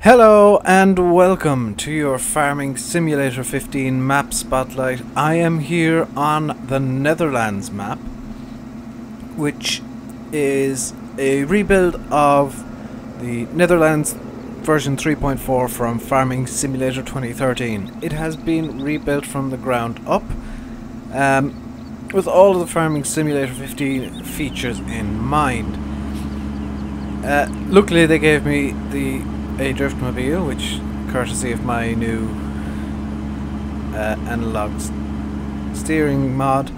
Hello and welcome to your Farming Simulator 15 map spotlight. I am here on the Netherlands map, which is a rebuild of the Netherlands version 3.4 from Farming Simulator 2013. It has been rebuilt from the ground up with all of the Farming Simulator 15 features in mind. Luckily they gave me a driftmobile, which, courtesy of my new analog steering mod,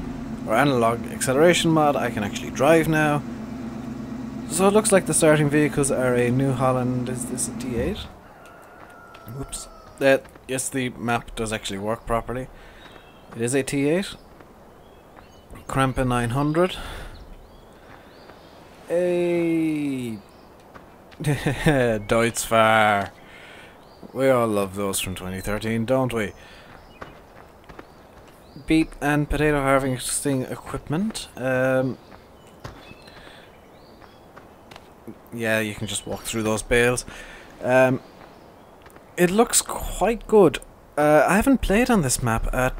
or analog acceleration mod, I can actually drive now. So it looks like the starting vehicles are a New Holland. Is this a T8? Whoops. Yes, the map does actually work properly. It is a T8. Krampe 900. A Deutzfahr. We all love those from 2013, don't we? Beet and potato harvesting equipment. Yeah, you can just walk through those bales. It looks quite good. I haven't played on this map. I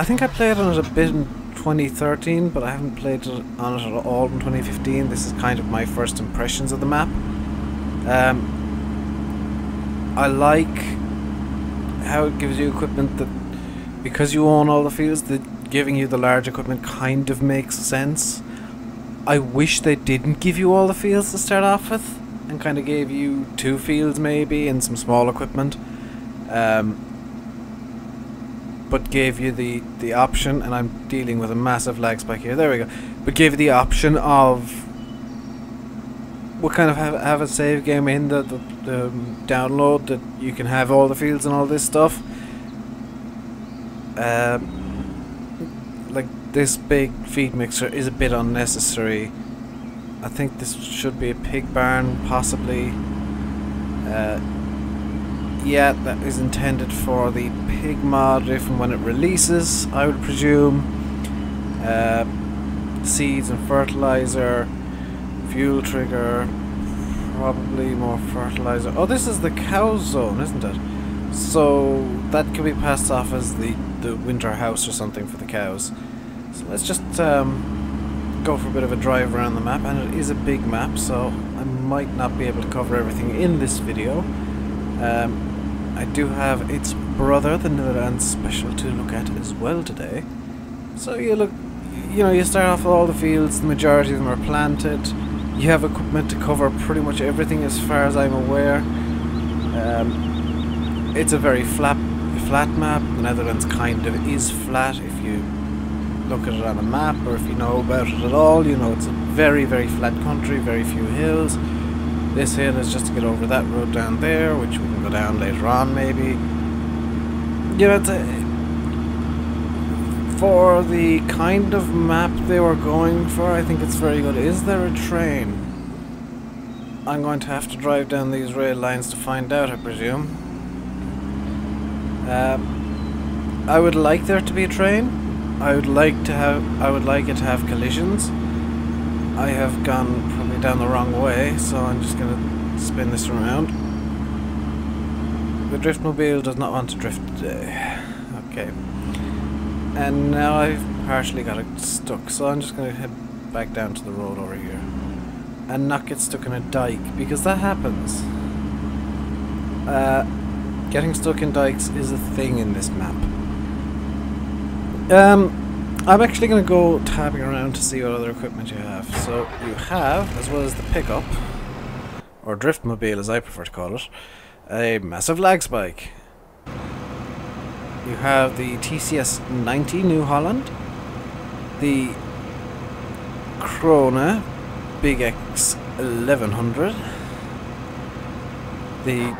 think I played on it a bit in 2013, but I haven't played on it at all in 2015. This is kind of my first impressions of the map. I like how it gives you equipment that, because you own all the fields, that giving you the large equipment kind of makes sense. I wish they didn't give you all the fields to start off with, and kind of gave you 2 fields maybe and some small equipment, but gave you the option, and I'm dealing with a massive lag spike here, there we go, but gave you the option of kind of have a save game in the download, that you can have all the fields and all this stuff. Like, this big feed mixer is a bit unnecessary. I think this should be a pig barn, possibly. Yeah, that is intended for the pig mod if and when it releases, I would presume. Seeds and fertilizer. Fuel trigger, probably more fertilizer. Oh, this is the cow zone, isn't it? So that could be passed off as the winter house or something for the cows. So let's just go for a bit of a drive around the map, and it is a big map, so I might not be able to cover everything in this video. I do have its brother, the Netherlands Special, to look at as well today. So you start off with all the fields. The majority of them are planted. You have equipment to cover pretty much everything as far as I'm aware. It's a very flat map. The Netherlands kind of is flat. If you look at it on a map, or if you know about it at all, you know it's a very, very flat country, very few hills. This hill is just to get over that road down there, which we can go down later on maybe. You know, for the kind of map they were going for, I think it's very good. Is there a train? I'm going to have to drive down these rail lines to find out, I presume. I would like there to be a train. I would like it to have collisions. I have gone probably down the wrong way, so I'm just gonna spin this around. The driftmobile does not want to drift today. Okay. And now I've partially got it stuck, so I'm just going to head back down to the road over here and not get stuck in a dike, because that happens. Getting stuck in dikes is a thing in this map. I'm actually going to go tapping around to see what other equipment you have. So you have, as well as the pickup, or driftmobile as I prefer to call it, a massive lag spike. You have the TCS 90 New Holland, the Krone Big X 1100, the,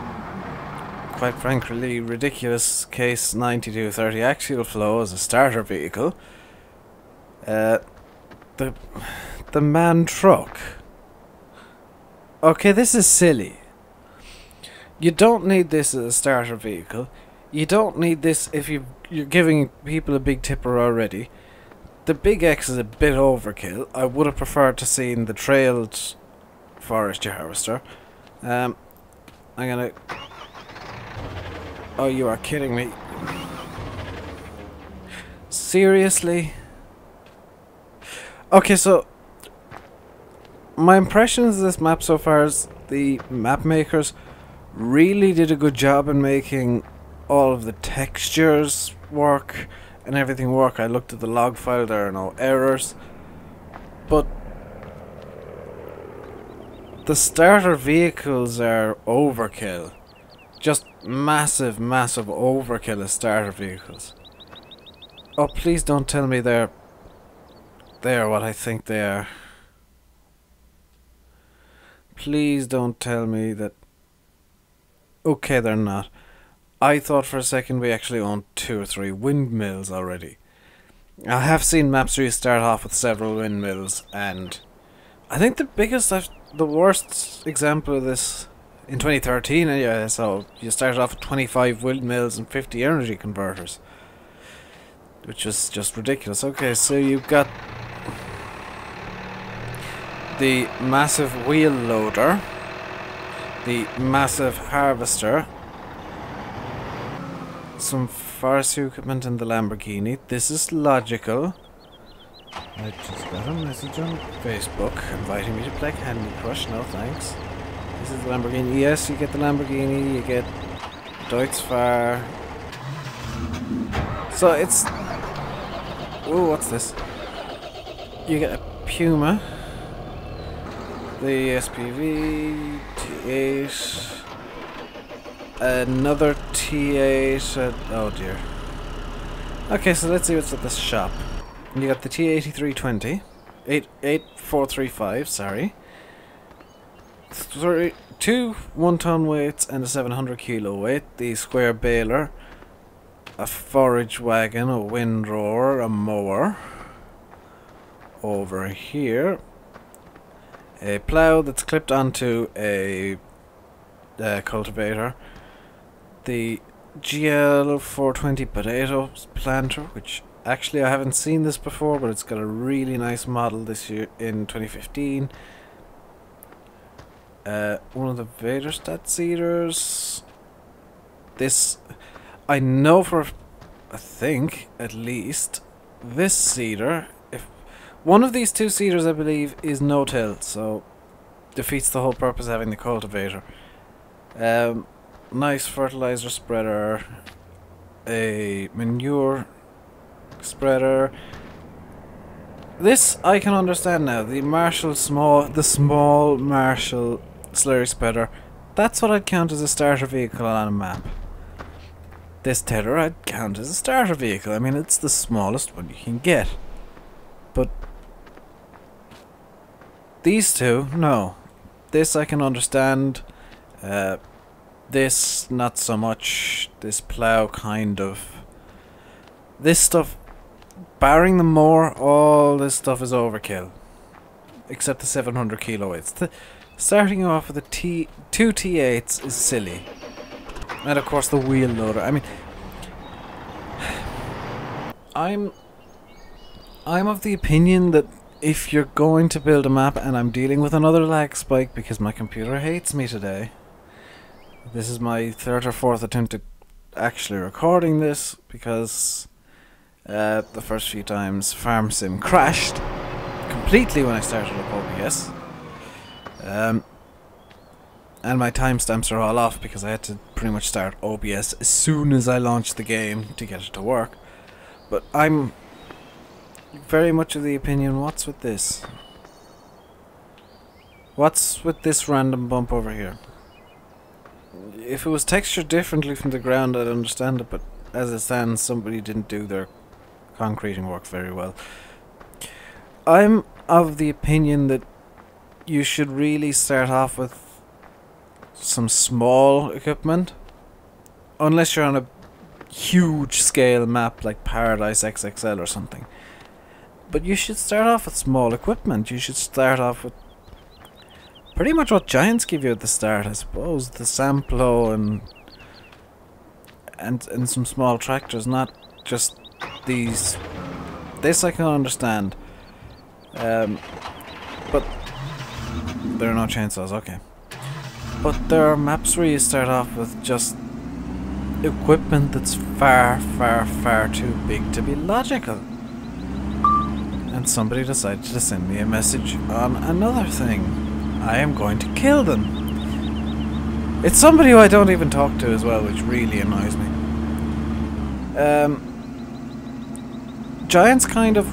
quite frankly, ridiculous Case 9230 axial flow as a starter vehicle, the MAN truck. Okay, this is silly. You don't need this as a starter vehicle. You don't need this if you're giving people a big tipper already. The Big X is a bit overkill. I would have preferred to seen the trailed forestry harvester. I'm gonna... Oh, you are kidding me. Seriously? Okay, so... my impressions of this map so far is the map makers really did a good job in making all of the textures work and everything work. I looked at the log file, there are no errors. But the starter vehicles are overkill. Just massive, massive overkill of starter vehicles. Oh, please don't tell me they're what I think they are. Please don't tell me that... Okay, they're not. I thought for a second we actually owned 2 or 3 windmills already. I have seen maps where you start off with several windmills, and I think the worst example of this in 2013, anyway, so you started off with 25 windmills and 50 energy converters, which is just ridiculous. Okay, so you've got the massive wheel loader, the massive harvester, some forestry equipment in the Lamborghini. This is logical. I just got a message on Facebook inviting me to play Candy Crush. No thanks. This is the Lamborghini. Yes, you get the Lamborghini, you get Deutz-Fahr. So it's... Ooh, what's this? You get a Puma, the SPV, T8, another T8, oh dear. Okay, so let's see what's at this shop. You got the T8320, 8435, sorry. 2 1-ton weights and a 700 kilo weight, the square baler, a forage wagon, a windrower, a mower. Over here, a plough that's clipped onto a cultivator, the GL 420 potato planter, which actually I haven't seen this before, but it's got a really nice model this year in 2015. One of the Vaderstadt seeders. This, I know for, I think at least, this seeder, if one of these 2 seeders I believe is no-till, so defeats the whole purpose of having the cultivator. Nice fertilizer spreader, a manure spreader. This I can understand now. The small Marshall slurry spreader. That's what I'd count as a starter vehicle on a map. This tiller I'd count as a starter vehicle. I mean, it's the smallest one you can get. But these 2, no. This I can understand. This, not so much. This plough, kind of. This stuff, barring the mower, all this stuff is overkill. Except the 700 kilo weights. Starting off with the 2 T8s is silly. And of course the wheel loader. I mean, I'm of the opinion that if you're going to build a map, and I'm dealing with another lag spike because my computer hates me today. This is my 3rd or 4th attempt at actually recording this because the first few times Farm Sim crashed completely when I started up OBS. And my timestamps are all off because I had to pretty much start OBS as soon as I launched the game to get it to work. But I'm very much of the opinion, what's with this? What's with this random bump over here? If it was textured differently from the ground, I'd understand it, but as it stands, somebody didn't do their concreting work very well. I'm of the opinion that you should really start off with some small equipment, unless you're on a huge scale map like Paradise XXL or something. But you should start off with small equipment. You should start off with pretty much what Giants give you at the start, I suppose. The Samplo and some small tractors, not just these. This I can understand. But there are no chainsaws, okay. But there are maps where you start off with just equipment that's far, far, far too big to be logical. And somebody decided to send me a message on another thing. I am going to kill them. It's somebody who I don't even talk to as well, which really annoys me. Giants kind of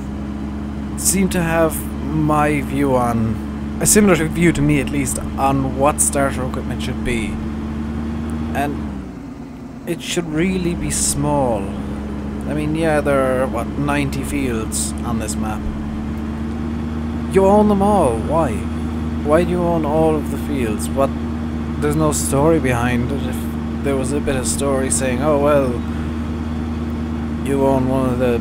seem to have my view on, a similar view to me at least, on what starter equipment should be. And it should really be small. I mean, yeah, there are, what, 90 fields on this map. You own them all. Why? Why do you own all of the fields? What? There's no story behind it. If there was a bit of story saying, oh, well, you own one of the...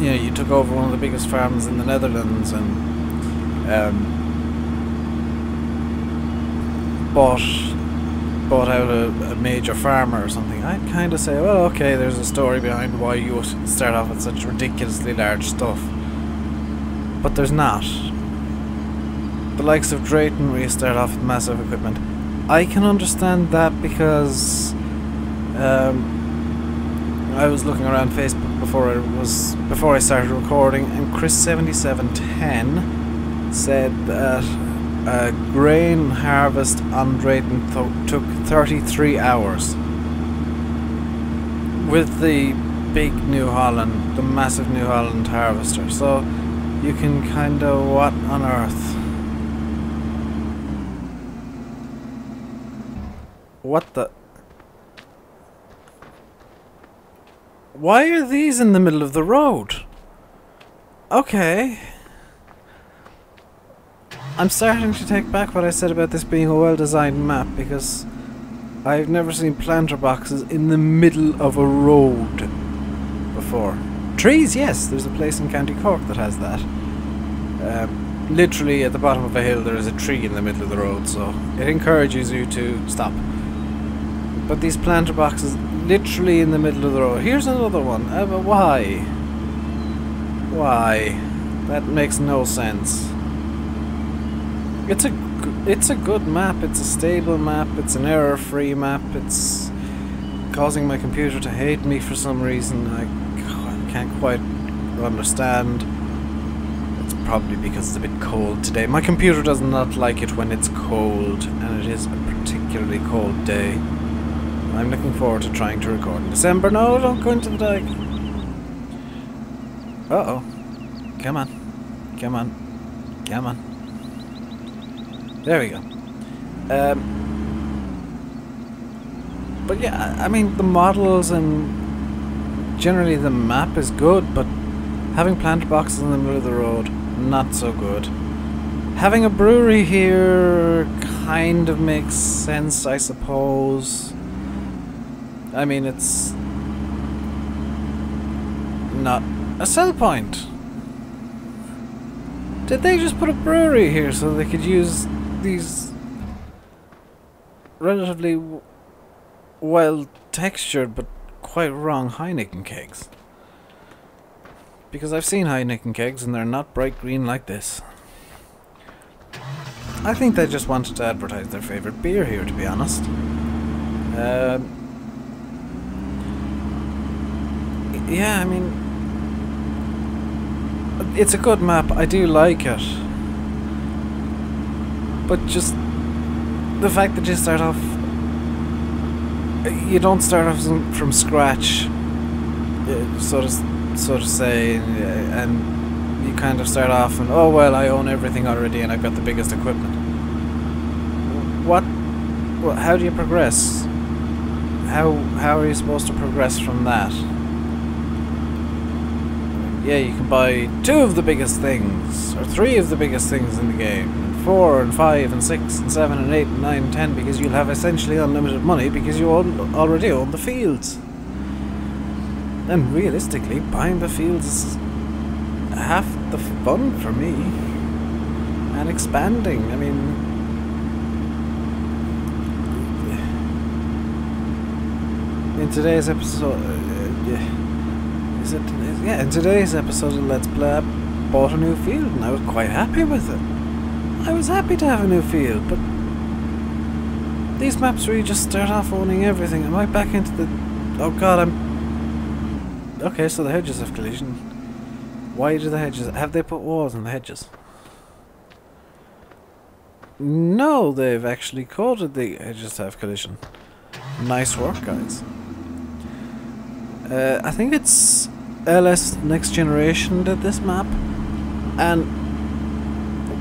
You know, you took over one of the biggest farms in the Netherlands and bought out a major farmer or something, I'd kind of say, well, okay, there's a story behind why you start off with such ridiculously large stuff. But there's not. The likes of Drayton, where you start off with massive equipment, I can understand that because I was looking around Facebook before I started recording, and Chris7710 said that a grain harvest on Drayton took 33 hours. With the big New Holland, the massive New Holland harvester. So you can kinda, what on earth? What the? Why are these in the middle of the road? Okay. I'm starting to take back what I said about this being a well-designed map, because I've never seen planter boxes in the middle of a road before. Trees, yes, there's a place in County Cork that has that. Literally at the bottom of a hill there is a tree in the middle of the road, so it encourages you to stop. But these planter boxes literally in the middle of the road. Here's another one. But why? Why? That makes no sense. It's a good map, it's a stable map, it's an error-free map, it's causing my computer to hate me for some reason. I can't quite understand. It's probably because it's a bit cold today. My computer does not like it when it's cold, and it is a particularly cold day. I'm looking forward to trying to record in December. No, don't go into the dike. Uh-oh. Come on. Come on. Come on. There we go. But yeah, I mean, the models and generally the map is good, but having planter boxes in the middle of the road, not so good. Having a brewery here kind of makes sense, I suppose. I mean, it's not a sell point. Did they just put a brewery here so they could use these relatively well textured but quite wrong Heineken kegs? Because I've seen Heineken kegs and they're not bright green like this. I think they just wanted to advertise their favourite beer here, to be honest. Yeah, I mean, it's a good map, I do like it. But just the fact that you start off, you don't start off from scratch, so to say, and you kind of start off and, oh well, I own everything already and I've got the biggest equipment. What? Well, how do you progress? How are you supposed to progress from that? Yeah, you can buy 2 of the biggest things, or 3 of the biggest things in the game, and 4 and 5 and 6 and 7 and 8 and 9 and 10, because you'll have essentially unlimited money because you already own the fields. And realistically, buying the fields is half the fun for me. And expanding, I mean... In today's episode... in today's episode of Let's Play, I bought a new field and I was quite happy with it. I was happy to have a new field, but These maps where you just start off owning everything. Am I back into the... Oh god, I'm... Okay, so the hedges have collision. Why do the hedges... Have they put walls in the hedges? No, they've actually coded the hedges to have collision. Nice work, guys. I think it's LS-NextGeneration did this map. And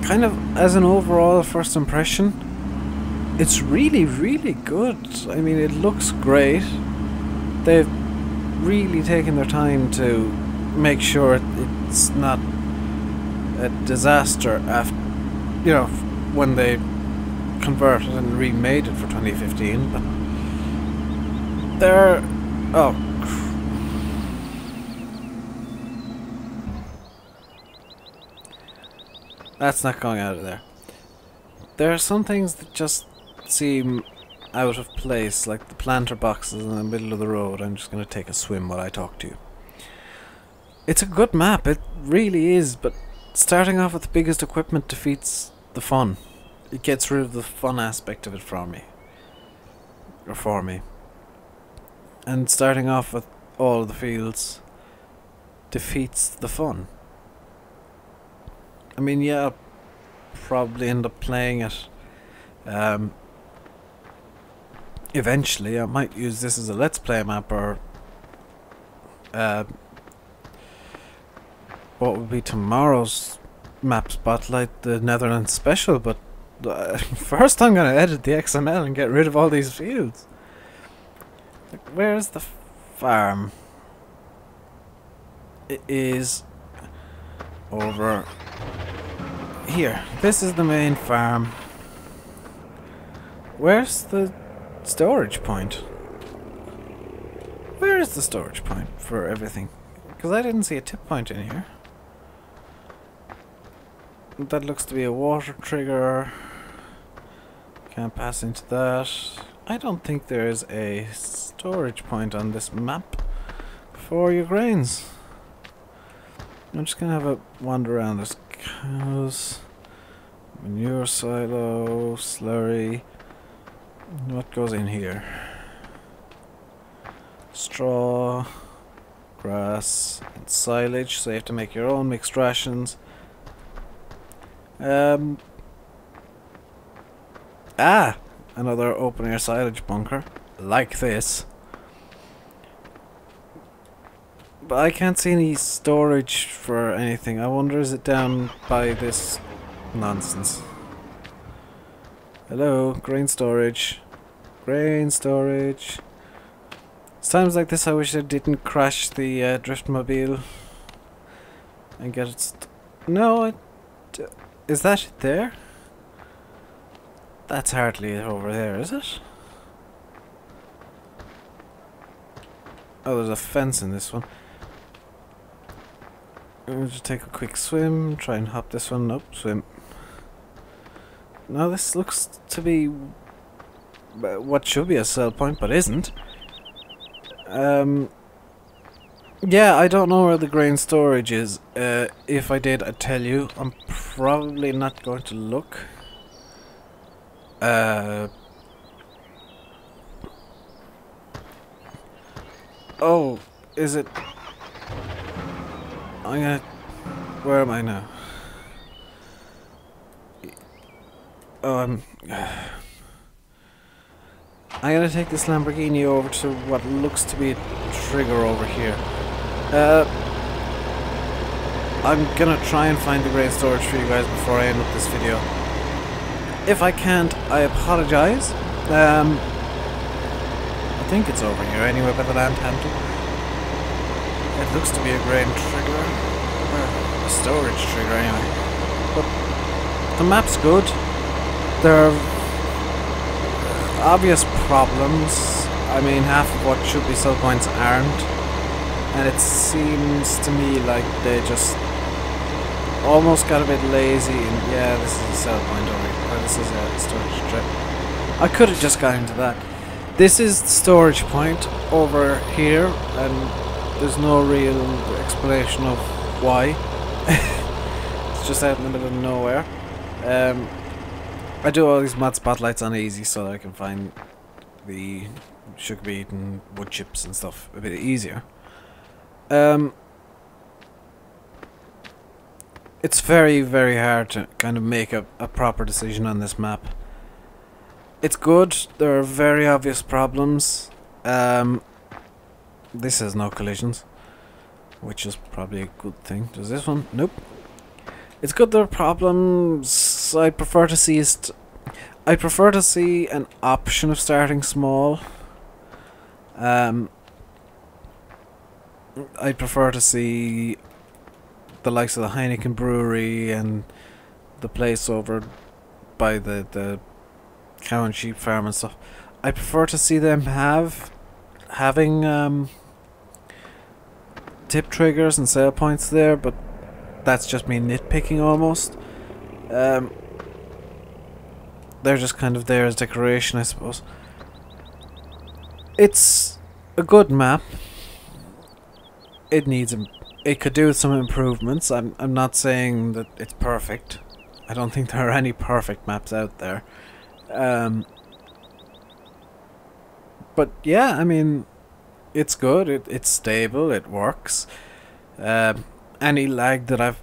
kind of as an overall first impression, it's really, really good. I mean, it looks great. They've really taken their time to make sure it's not a disaster after, you know, when they converted and remade it for 2015. But they're... Oh. That's not going out of there. There are some things that just seem out of place, like the planter boxes in the middle of the road. I'm just going to take a swim while I talk to you. It's a good map, it really is, but starting off with the biggest equipment defeats the fun. It gets rid of the fun aspect of it for me. And starting off with all the fields defeats the fun. I mean, yeah, I'll probably end up playing it. Eventually, I might use this as a let's play map, or what would be tomorrow's map spotlight, the Netherlands special. But first, I'm gonna edit the XML and get rid of all these fields. Like, where's the farm? It is over here. This is the main farm. Where's the storage point? Where is the storage point for everything? Because I didn't see a tip point in here. That looks to be a water trigger. Can't pass into that. I don't think there is a storage point on this map for your grains. I'm just gonna have a wander around. There's cows, manure silo, slurry. What goes in here? Straw, grass, and silage. So you have to make your own mixed rations. Another open air silage bunker like this. But I can't see any storage for anything. I wonder, is it down by this nonsense? Hello, grain storage. Grain storage. It's times like this I wish I didn't crash the driftmobile and get it. No, is that it there? That's hardly it over there, is it? Oh, there's a fence in this one. I'll just take a quick swim, try and hop this one. Nope, swim. Now this looks to be what should be a sell point, but isn't. Yeah, I don't know where the grain storage is. If I did, I'd tell you. I'm probably not going to look. Oh, is it? I'm gonna... Where am I now? Oh, I'm gonna take this Lamborghini over to what looks to be a trigger over here. I'm gonna try and find the grain storage for you guys before I end up this video. If I can't, I apologize. I think it's over here anyway by the land handle. It looks to be a grain trigger. A storage trigger anyway. But the map's good. There are obvious problems. I mean, half of what should be sell points aren't. And it seems to me like they just almost got a bit lazy. And yeah, this is a sell point over here. Or this is a storage trip. I could have just got into that. This is the storage point over here, and there's no real explanation of why. It's just out in the middle of nowhere. I do all these mod spotlights on easy so that I can find the sugar beet and wood chips and stuff a bit easier. It's very, very hard to kind of make a proper decision on this map. It's good. There are very obvious problems. This has no collisions, which is probably a good thing. Does this one? Nope. It's good there are problems. I prefer to see an option of starting small. I prefer to see the likes of the Heineken brewery and the place over by the cow and sheep farm and stuff. I prefer to see them having tip triggers and sale points there, but that's just me nitpicking almost. They're just kind of there as decoration, I suppose. It's a good map. It could do with some improvements. I'm not saying that it's perfect. I don't think there are any perfect maps out there. But yeah, I mean, it's good. It's stable. It works. Any lag that I've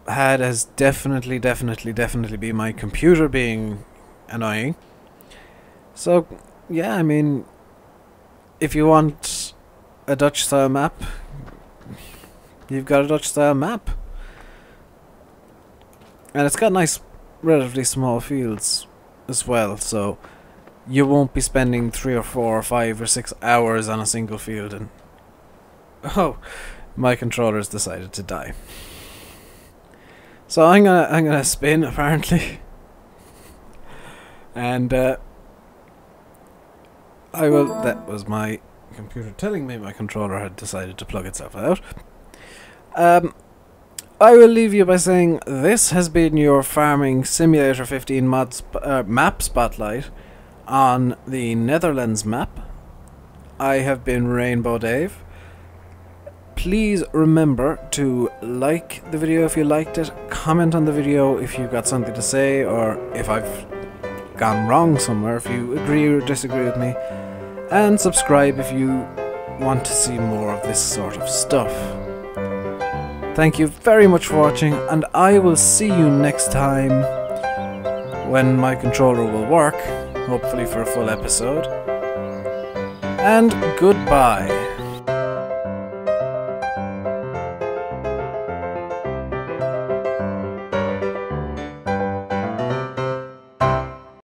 had has definitely been my computer being annoying. So yeah, I mean, if you want a Dutch style map, you've got a Dutch style map. And it's got nice, relatively small fields as well, so you won't be spending 3 or 4 or 5 or 6 hours on a single field and... Oh, my controller's decided to die. So I'm gonna spin, apparently. And that was my computer telling me my controller had decided to plug itself out. I will leave you by saying this has been your Farming Simulator 15 map spotlight on the Netherlands map. I have been Rainbow Dave. Please remember to like the video if you liked it, comment on the video if you've got something to say, or if I've gone wrong somewhere, if you agree or disagree with me, and subscribe if you want to see more of this sort of stuff. Thank you very much for watching, and I will see you next time when my controller will work, hopefully for a full episode. And goodbye.